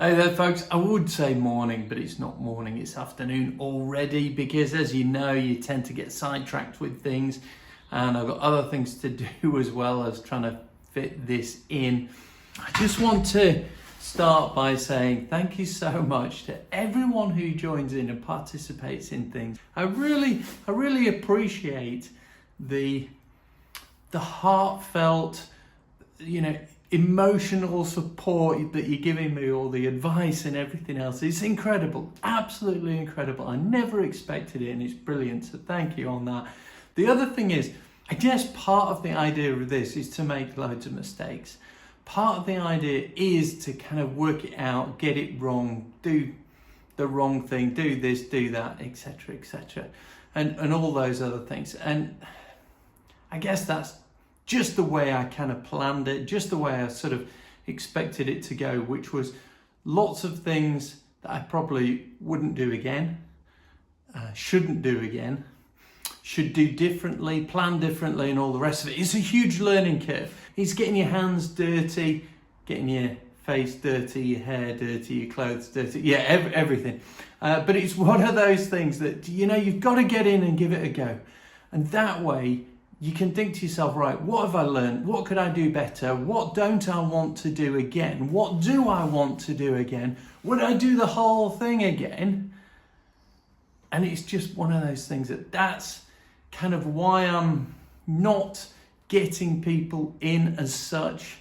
Hey there folks, I would say morning, but it's not morning, it's afternoon already, because as you know, you tend to get sidetracked with things, and I've got other things to do as well as trying to fit this in. I just want to start by saying thank you so much to everyone who joins in and participates in things. I really appreciate the heartfelt, emotional support that you're giving me, all the advice and everything else. It's incredible, absolutely incredible. I never expected it and it's brilliant, so thank you on that. The other thing is, I guess part of the idea of this is to make loads of mistakes. Part of the idea is to kind of work it out, get it wrong, do the wrong thing, do this, do that, etc., and all those other things. And I guess that's just the way I kind of planned it, just the way I sort of expected it to go, which was lots of things that I probably wouldn't do again, shouldn't do again, should do differently, plan differently, and all the rest of it. It's a huge learning curve. It's getting your hands dirty, getting your face dirty, your hair dirty, your clothes dirty, everything. But it's one of those things that, you've got to get in and give it a go. And that way, you can think to yourself, right, what have I learned? What could I do better? What don't I want to do again? What do I want to do again? Would I do the whole thing again? And it's just one of those things that's kind of why I'm not getting people in as such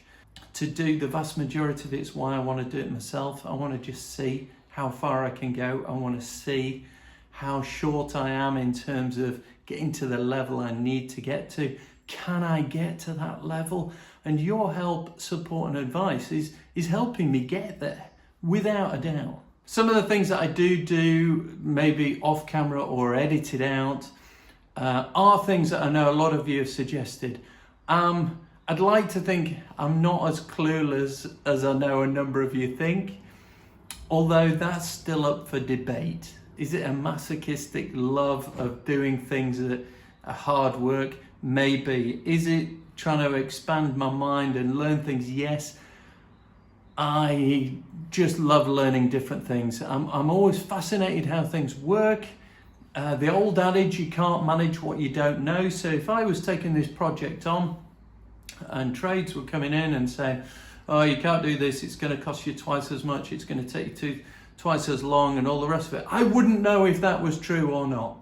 to do the vast majority of it. It's why I want to do it myself. I want to just see how far I can go. I want to see how short I am in terms of getting to the level I need to get to. Can I get to that level? And your help, support and advice is helping me get there, without a doubt. Some of the things that I do, maybe off camera or edited out, are things that I know a lot of you have suggested. I'd like to think I'm not as clueless as I know a number of you think, although that's still up for debate. Is it a masochistic love of doing things that are hard work? Maybe. Is it trying to expand my mind and learn things? Yes. I just love learning different things. I'm always fascinated how things work. The old adage, you can't manage what you don't know. So if I was taking this project on and trades were coming in and saying, oh, you can't do this, it's going to cost you twice as much, it's going to take you twice as long and all the rest of it, I wouldn't know if that was true or not.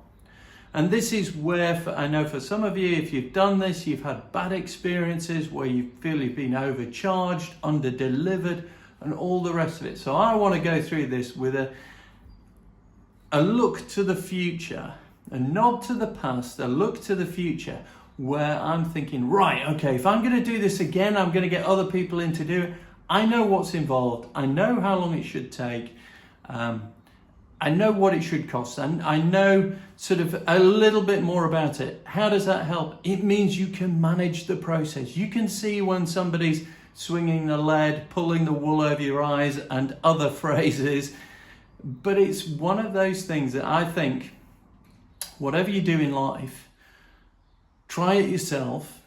And this is where, I know for some of you, if you've done this, you've had bad experiences where you feel you've been overcharged, under-delivered, and all the rest of it. So I want to go through this with a look to the future, a nod to the past, a look to the future, where I'm thinking, right, okay, if I'm going to do this again, I'm going to get other people in to do it. I know what's involved. I know how long it should take. I know what it should cost, and I know sort of a little bit more about it. How does that help? It means you can manage the process. You can see when somebody's swinging the lead, pulling the wool over your eyes, and other phrases. But it's one of those things that I think, whatever you do in life, try it yourself,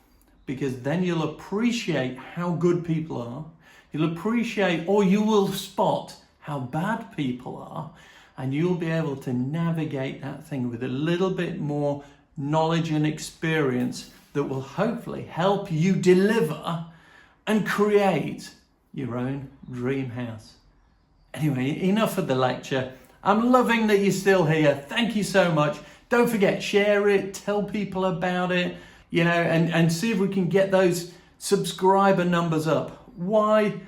because then you'll appreciate how good people are. You'll appreciate, or you will spot how bad people are, and you'll be able to navigate that thing with a little bit more knowledge and experience that will hopefully help you deliver and create your own dream house. Anyway, enough of the lecture. I'm loving that you're still here. Thank you so much. Don't forget, share it, tell people about it, and see if we can get those subscriber numbers up. Why?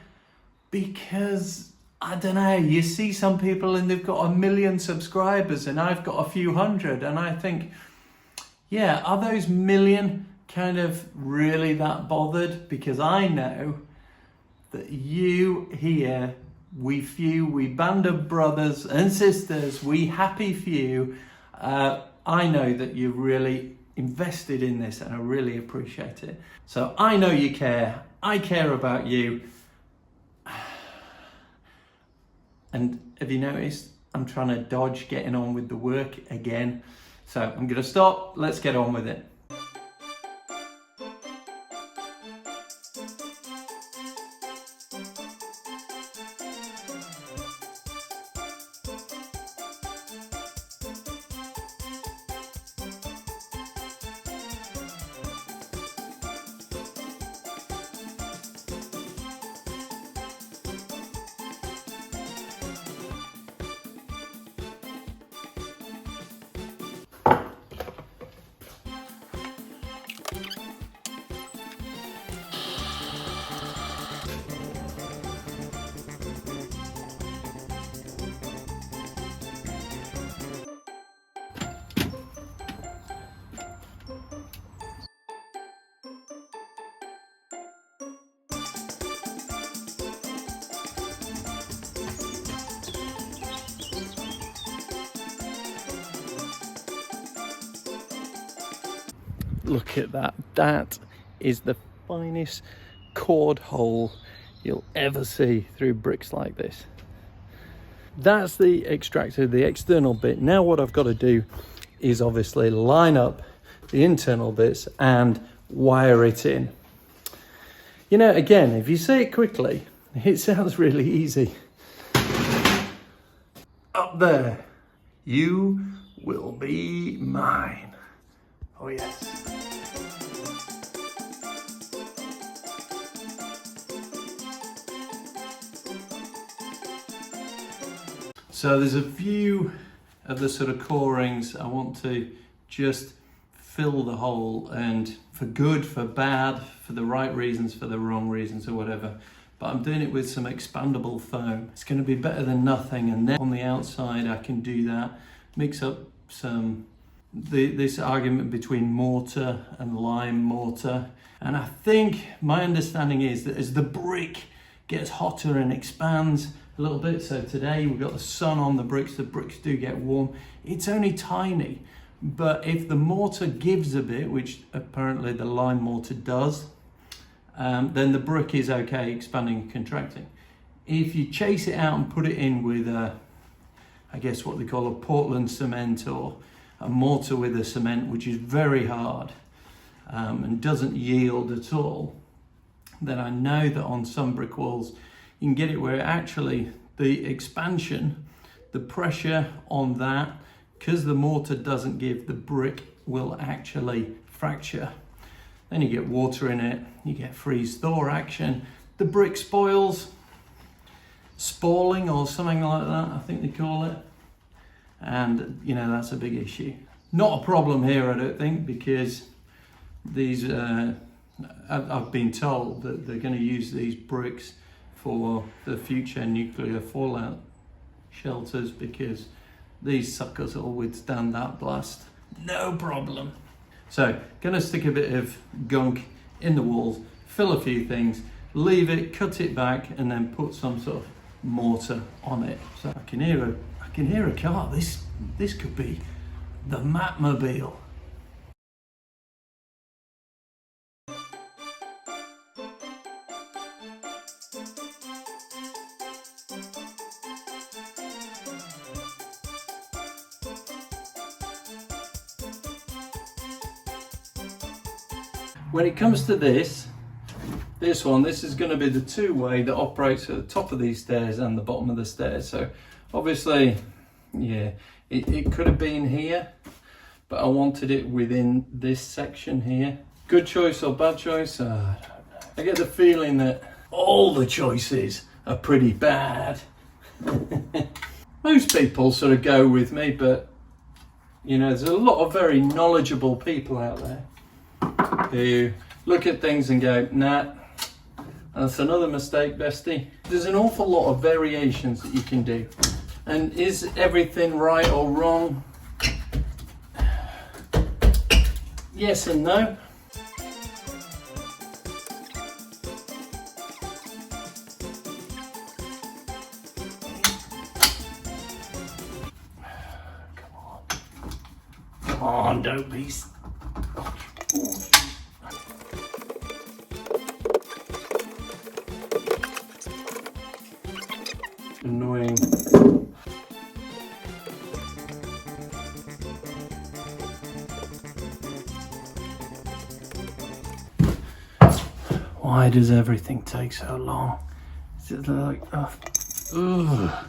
Because, I don't know, you see some people and they've got 1 million subscribers and I've got a few hundred, and I think, are those million kind of really that bothered? Because I know that you here, we band of brothers and sisters, we happy few, I know that you're really invested in this, and I really appreciate it. So I know you care, I care about you. And have you noticed I'm trying to dodge getting on with the work again? So I'm going to stop. Let's get on with it. Look at that. That is the finest cord hole you'll ever see through bricks like this. That's the extractor, the external bit. Now what I've got to do is obviously line up the internal bits and wire it in. You know, again, if you say it quickly, it sounds really easy. Up there, you will be mine. Oh yes. So there's a few of the sort of core rings I want to just fill the hole, and for good, for bad, for the right reasons, for the wrong reasons or whatever. But I'm doing it with some expandable foam. It's going to be better than nothing, and then on the outside I can do that, mix up some this argument between mortar and lime mortar. And I think my understanding is that as the brick gets hotter and expands a little bit, so today we've got the sun on the bricks do get warm, it's only tiny, but if the mortar gives a bit, which apparently the lime mortar does, then the brick is okay expanding and contracting. If you chase it out and put it in with I guess what they call a Portland cement, or a mortar with a cement, which is very hard and doesn't yield at all, then I know that on some brick walls you can get it where actually the expansion, the pressure on that, because the mortar doesn't give, the brick will actually fracture. Then you get water in it, you get freeze-thaw action, the brick spoils, spalling or something like that, I think they call it. And you know, that's a big issue. Not a problem here, I don't think, because these, I've been told that they're going to use these bricks for the future nuclear fallout shelters, because these suckers will withstand that blast, no problem. So, gonna stick a bit of gunk in the walls, fill a few things, leave it, cut it back, and then put some sort of mortar on it. So I can hear a car. This could be the Matmobile. When it comes to this one, this is going to be the two-way that operates at the top of these stairs and the bottom of the stairs. So obviously, yeah, it could have been here, but I wanted it within this section here. Good choice or bad choice? I don't know. I get the feeling that all the choices are pretty bad. Most people sort of go with me, but you know, there's a lot of very knowledgeable people out there who look at things and go, nah, that's another mistake, bestie. There's an awful lot of variations that you can do. And is everything right or wrong? Yes and no. Come on, don't be... Annoying. Why does everything take so long? Is it like, ugh.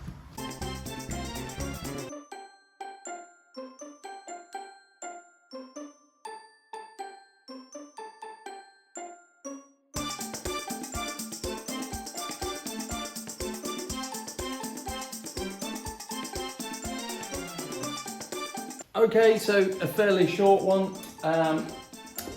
Okay, so a fairly short one.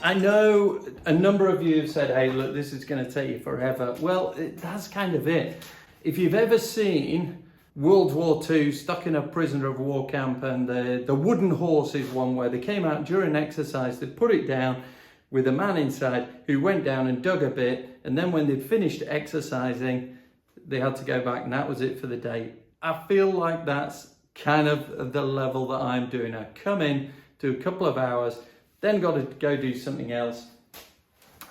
I know a number of you have said, hey, look, this is going to take you forever. Well, that's kind of it. If you've ever seen World War II stuck in a prisoner of war camp, and the wooden horse is one where they came out during exercise, they put it down with a man inside who went down and dug a bit, and then when they'd finished exercising, they had to go back, and that was it for the day. I feel like that's kind of the level that I'm doing. I come in, do a couple of hours, then got to go do something else.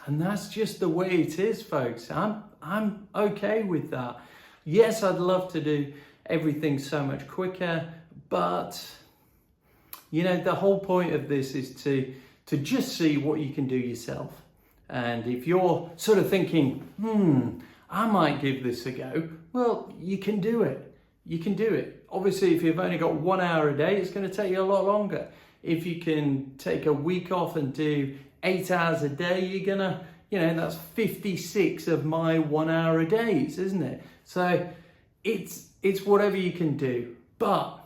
And that's just the way it is, folks. I'm okay with that. Yes, I'd love to do everything so much quicker, but you know, the whole point of this is to just see what you can do yourself. And if you're sort of thinking, I might give this a go, well, you can do it. You can do it. Obviously, if you've only got 1 hour a day, it's going to take you a lot longer. If you can take a week off and do 8 hours a day, you're gonna, you know, that's 56 of my 1 hour a days, isn't it? So it's whatever you can do, but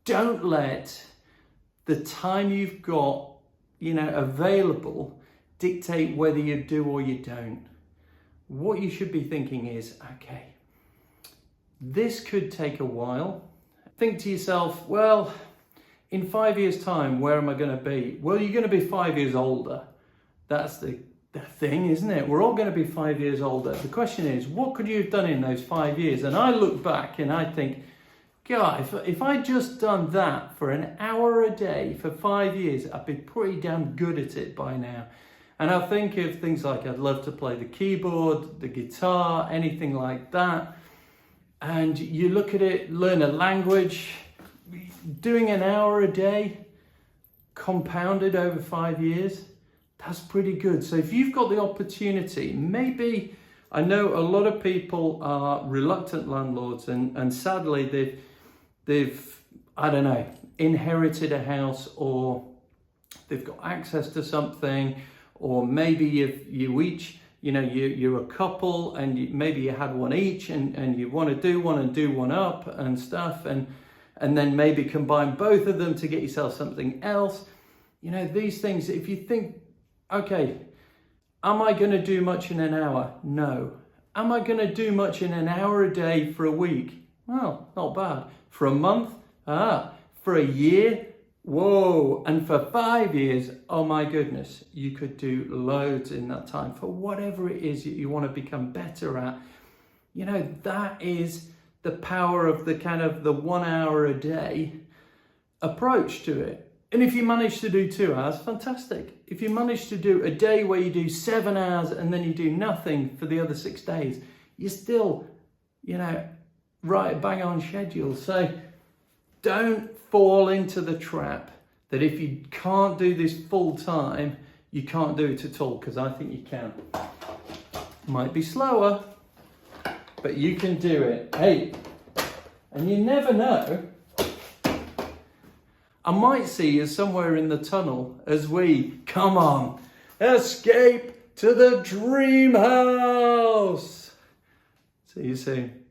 don't let the time you've got, you know, available dictate whether you do or you don't. What you should be thinking is, okay, this could take a while. Think to yourself, well, in 5 years' time, where am I going to be? Well, you're going to be 5 years older. That's the thing, isn't it? We're all going to be 5 years older. The question is, what could you have done in those 5 years? And I look back and I think, God, if I'd just done that for an hour a day for 5 years, I'd be pretty damn good at it by now. And I think of things like I'd love to play the keyboard, the guitar, anything like that. And you look at it, learn a language, doing an hour a day, compounded over 5 years, that's pretty good. So if you've got the opportunity, maybe, I know a lot of people are reluctant landlords and sadly they've, I don't know, inherited a house, or they've got access to something, or maybe you each, you know, you're a couple and maybe you had one each and you want to do one and do one up and stuff, and then maybe combine both of them to get yourself something else. You know, these things, if you think, okay, am I going to do much in an hour? No. Am I going to do much in an hour a day for a week? Well, not bad. For a month? For a year? Whoa. And for 5 years, oh my goodness, you could do loads in that time for whatever it is that you want to become better at. You know, that is the power of the kind of the 1 hour a day approach to it. And if you manage to do 2 hours, fantastic. If you manage to do a day where you do 7 hours and then you do nothing for the other 6 days, you're still, you know, right bang on schedule. So don't fall into the trap that if you can't do this full time, you can't do it at all, because I think you can. Might be slower, but you can do it. Hey, and you never know, I might see you somewhere in the tunnel as we, come on, escape to the dream house. See you soon.